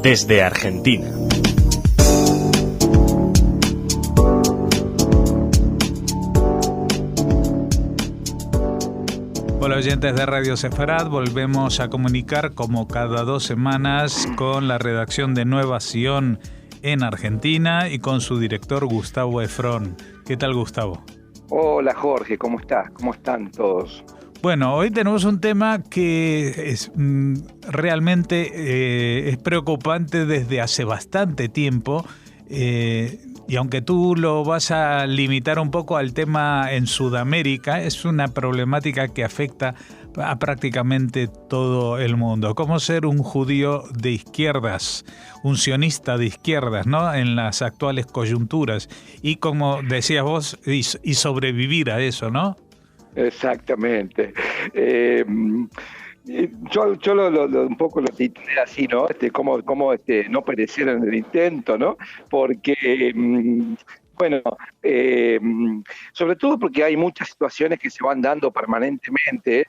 desde Argentina. Hola oyentes de Radio Sefarad, volvemos a comunicar como cada 2 semanas con la redacción de Nueva Sion en Argentina y con su director Gustavo Efrón. ¿Qué tal, Gustavo? Hola Jorge, ¿cómo estás? ¿Cómo están todos? Bueno, hoy tenemos un tema que es realmente es preocupante desde hace bastante tiempo y aunque tú lo vas a limitar un poco al tema en Sudamérica, es una problemática que afecta a prácticamente todo el mundo. ¿Cómo ser un judío de izquierdas, un sionista de izquierdas, ¿no? En las actuales coyunturas y como decías vos, y sobrevivir a eso, ¿no? Exactamente. Yo un poco lo titulé así, ¿no? Cómo no perecer en el intento, ¿no? Porque, bueno, sobre todo porque hay muchas situaciones que se van dando permanentemente,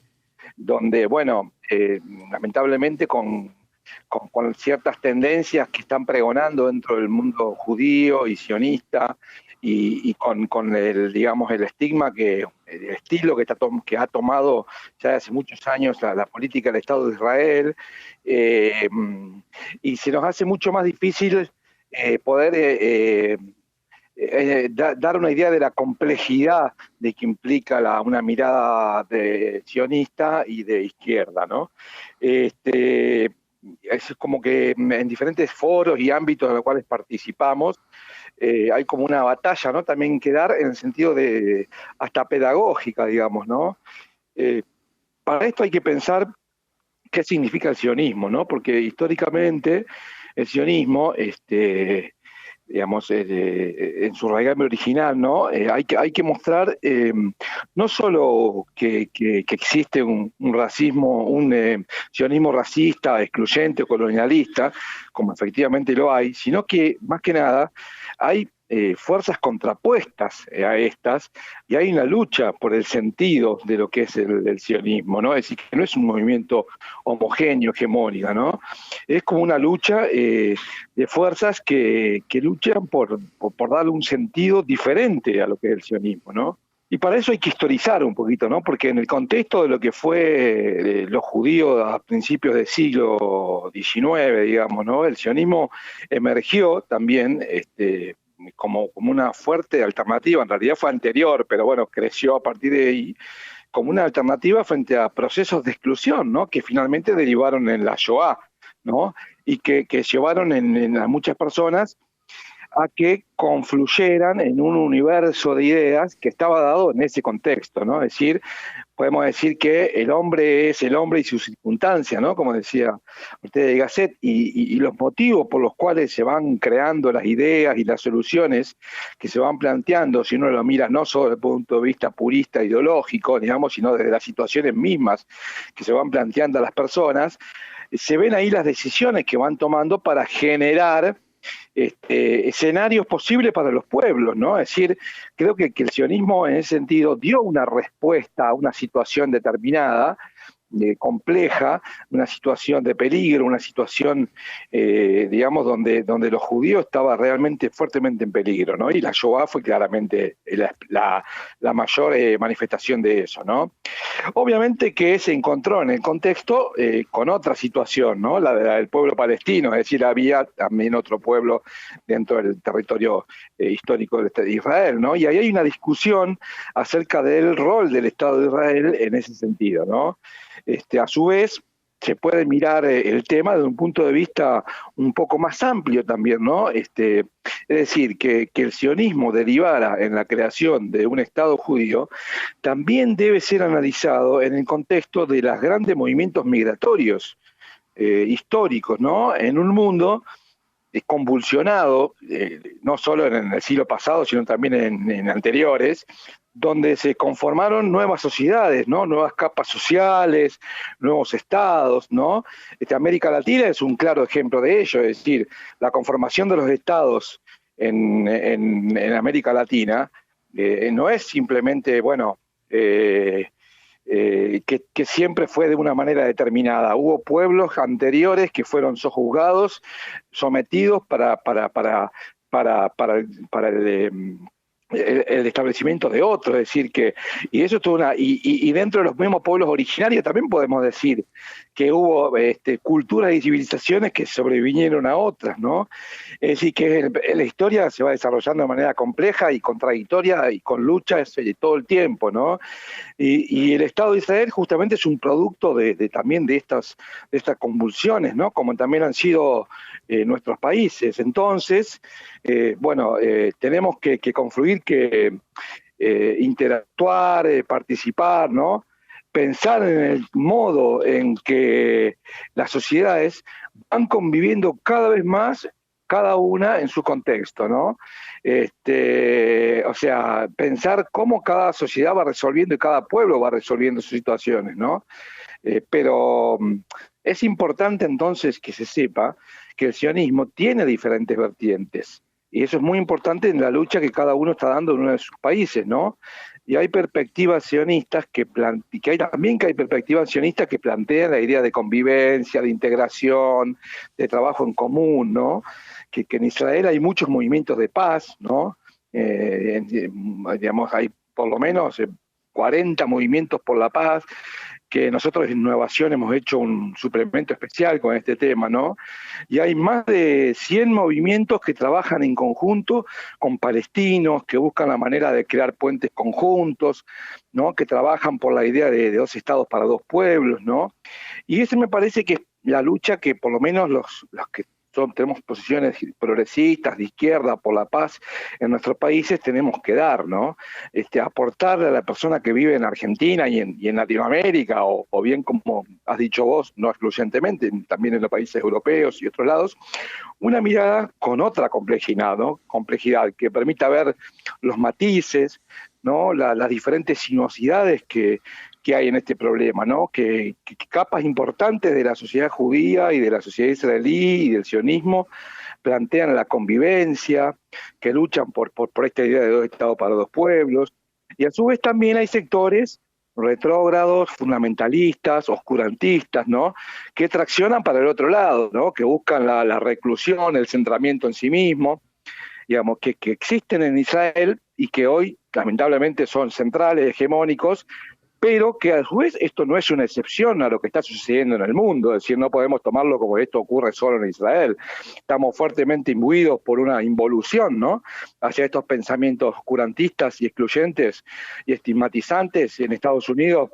donde, bueno, lamentablemente con ciertas tendencias que están pregonando dentro del mundo judío y sionista y con el, digamos, el estigma el estilo que ha tomado ya hace muchos años la política del Estado de Israel, y se nos hace mucho más difícil poder dar una idea de la complejidad de que implica una mirada sionista y de izquierda, ¿no? Es como que en diferentes foros y ámbitos en los cuales participamos, hay como una batalla, ¿no? También que dar en el sentido de hasta pedagógica, digamos, ¿no? Para esto hay que pensar qué significa el sionismo, ¿no? Porque históricamente el sionismo, digamos, en su raigambre original, ¿no? Hay que mostrar no solo que existe un racismo, un sionismo racista, excluyente o colonialista, como efectivamente lo hay, sino que, más que nada, hay fuerzas contrapuestas a estas, y hay una lucha por el sentido de lo que es el sionismo, ¿no? Es decir, que no es un movimiento homogéneo, hegemónico, ¿no? Es como una lucha de fuerzas que luchan por darle un sentido diferente a lo que es el sionismo, ¿no? Y para eso hay que historizar un poquito, ¿no? Porque en el contexto de lo que fue los judíos a principios del siglo XIX, digamos, ¿no? El sionismo emergió también como una fuerte alternativa. En realidad fue anterior, pero bueno, creció a partir de ahí como una alternativa frente a procesos de exclusión, ¿no? Que finalmente derivaron en la Shoah, ¿no? Y que llevaron a muchas personas a que confluyeran en un universo de ideas que estaba dado en ese contexto, ¿no? Es decir, podemos decir que el hombre es el hombre y sus circunstancias, ¿no? Como decía Ortega y Gasset, y los motivos por los cuales se van creando las ideas y las soluciones que se van planteando, si uno lo mira no solo desde el punto de vista purista, ideológico, digamos, sino desde las situaciones mismas que se van planteando a las personas, se ven ahí las decisiones que van tomando para generar escenarios posibles para los pueblos, ¿no? Es decir, creo que el sionismo en ese sentido dio una respuesta a una situación determinada, compleja, una situación de peligro, una situación, digamos, donde los judíos estaban realmente fuertemente en peligro, ¿no? Y la Shoah fue claramente la mayor manifestación de eso, ¿no? Obviamente que se encontró en el contexto con otra situación, ¿no? La del pueblo palestino, es decir, había también otro pueblo dentro del territorio histórico de Israel, ¿no? Y ahí hay una discusión acerca del rol del Estado de Israel en ese sentido, ¿no? A su vez, se puede mirar el tema desde un punto de vista un poco más amplio también, ¿no? Es decir, que el sionismo derivara en la creación de un Estado judío también debe ser analizado en el contexto de los grandes movimientos migratorios históricos, ¿no? En un mundo convulsionado, no solo en el siglo pasado, sino también en anteriores, donde se conformaron nuevas sociedades, ¿no? Nuevas capas sociales, nuevos estados, ¿no? América Latina es un claro ejemplo de ello, es decir, la conformación de los estados en América Latina no es simplemente, bueno, que siempre fue de una manera determinada. Hubo pueblos anteriores que fueron sojuzgados, sometidos para el establecimiento de otro, es decir, que, y eso es y dentro de los mismos pueblos originarios también podemos decir que hubo culturas y civilizaciones que sobrevinieron a otras, ¿no? Es decir, que la historia se va desarrollando de manera compleja y contradictoria y con luchas todo el tiempo, ¿no? Y el Estado de Israel justamente es un producto también de estas convulsiones, ¿no? Como también han sido nuestros países. Entonces, tenemos que confluir, que interactuar, participar, ¿no? Pensar en el modo en que las sociedades van conviviendo cada vez más, cada una en su contexto, ¿no? O sea, pensar cómo cada sociedad va resolviendo y cada pueblo va resolviendo sus situaciones, ¿no? Pero es importante entonces que se sepa que el sionismo tiene diferentes vertientes, y eso es muy importante en la lucha que cada uno está dando en uno de sus países, ¿no? Y hay perspectivas sionistas que hay perspectivas sionistas que plantean la idea de convivencia, de integración, de trabajo en común, ¿no? Que en Israel hay muchos movimientos de paz, ¿no? Digamos, hay por lo menos 40 movimientos por la paz, que nosotros en Innovación hemos hecho un suplemento especial con este tema, ¿no? Y hay más de 100 movimientos que trabajan en conjunto con palestinos, que buscan la manera de crear puentes conjuntos, ¿no? Que trabajan por la idea de 2 estados para 2 pueblos, ¿no? Y ese me parece que es la lucha que por lo menos los que tenemos posiciones progresistas, de izquierda, por la paz en nuestros países, tenemos que dar, ¿no? Aportarle a la persona que vive en Argentina y en Latinoamérica, o bien, como has dicho vos, no excluyentemente, también en los países europeos y otros lados, una mirada con otra complejidad, ¿no? Complejidad que permita ver los matices, ¿no? Las diferentes sinuosidades que hay en este problema, ¿no? Que capas importantes de la sociedad judía y de la sociedad israelí y del sionismo plantean la convivencia, que luchan por esta idea de 2 estados para 2 pueblos, y a su vez también hay sectores retrógrados, fundamentalistas, oscurantistas, ¿no? Que traccionan para el otro lado, ¿no? Que buscan la reclusión, el centramiento en sí mismo, digamos, que existen en Israel y que hoy lamentablemente son centrales, hegemónicos, pero que a su vez esto no es una excepción a lo que está sucediendo en el mundo, es decir, no podemos tomarlo como esto ocurre solo en Israel. Estamos fuertemente imbuidos por una involución, ¿no?, hacia estos pensamientos oscurantistas y excluyentes y estigmatizantes en Estados Unidos,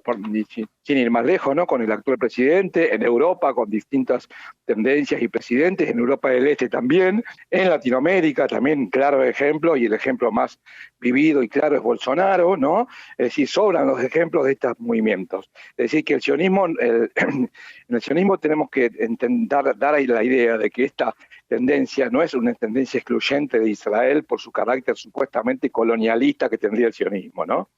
sin ir más lejos, ¿no?, con el actual presidente, en Europa con distintas tendencias y presidentes, en Europa del Este también, en Latinoamérica también, claro ejemplo, y el ejemplo más vivido y claro es Bolsonaro, ¿no? Es decir, sobran los ejemplos de estos movimientos. Es decir, que el sionismo, en el sionismo tenemos que dar ahí la idea de que esta tendencia no es una tendencia excluyente de Israel por su carácter supuestamente colonialista que tendría el sionismo, ¿no?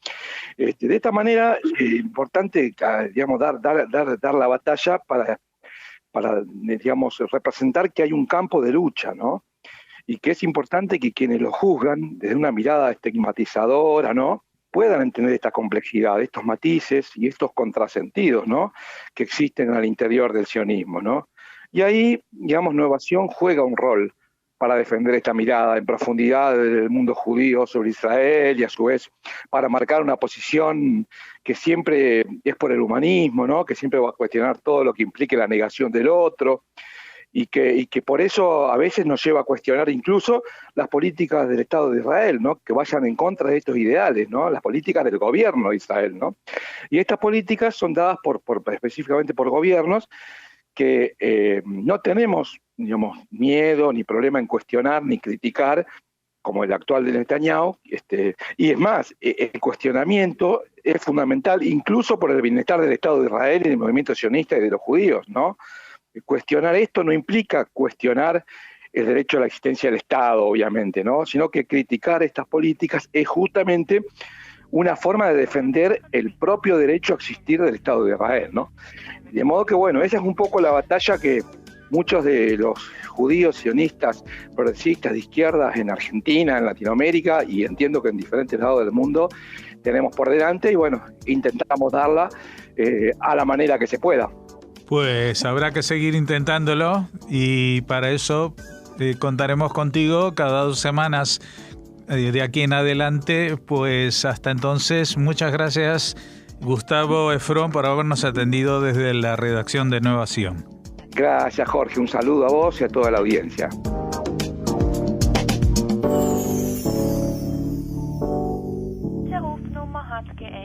De esta manera es importante, digamos, dar la batalla para, digamos, representar que hay un campo de lucha, ¿no? Y que es importante que quienes lo juzgan desde una mirada estigmatizadora, ¿no?, puedan entender esta complejidad, estos matices y estos contrasentidos, ¿no?, que existen al interior del sionismo, ¿no? Y ahí, digamos, Innovación juega un rol para defender esta mirada en profundidad del mundo judío sobre Israel, y a su vez para marcar una posición que siempre es por el humanismo, ¿no?, que siempre va a cuestionar todo lo que implique la negación del otro, y que por eso a veces nos lleva a cuestionar incluso las políticas del Estado de Israel, ¿no?, que vayan en contra de estos ideales, ¿no?, las políticas del gobierno de Israel, ¿no? Y estas políticas son dadas específicamente por gobiernos que no tenemos, digamos, miedo ni problema en cuestionar ni criticar, como el actual de Netanyahu, y es más, el cuestionamiento es fundamental incluso por el bienestar del Estado de Israel y del movimiento sionista y de los judíos, ¿no? Cuestionar esto no implica cuestionar el derecho a la existencia del Estado, obviamente, ¿no?, sino que criticar estas políticas es justamente una forma de defender el propio derecho a existir del Estado de Israel, ¿no? De modo que, bueno, esa es un poco la batalla que muchos de los judíos sionistas, progresistas de izquierdas en Argentina, en Latinoamérica, y entiendo que en diferentes lados del mundo, tenemos por delante y bueno, intentamos darla a la manera que se pueda. Pues habrá que seguir intentándolo y para eso contaremos contigo cada 2 semanas de aquí en adelante. Pues hasta entonces, muchas gracias, Gustavo Efrón, por habernos atendido desde la redacción de Nueva Sion. Gracias, Jorge. Un saludo a vos y a toda la audiencia. Der Rufnummer hat geändert.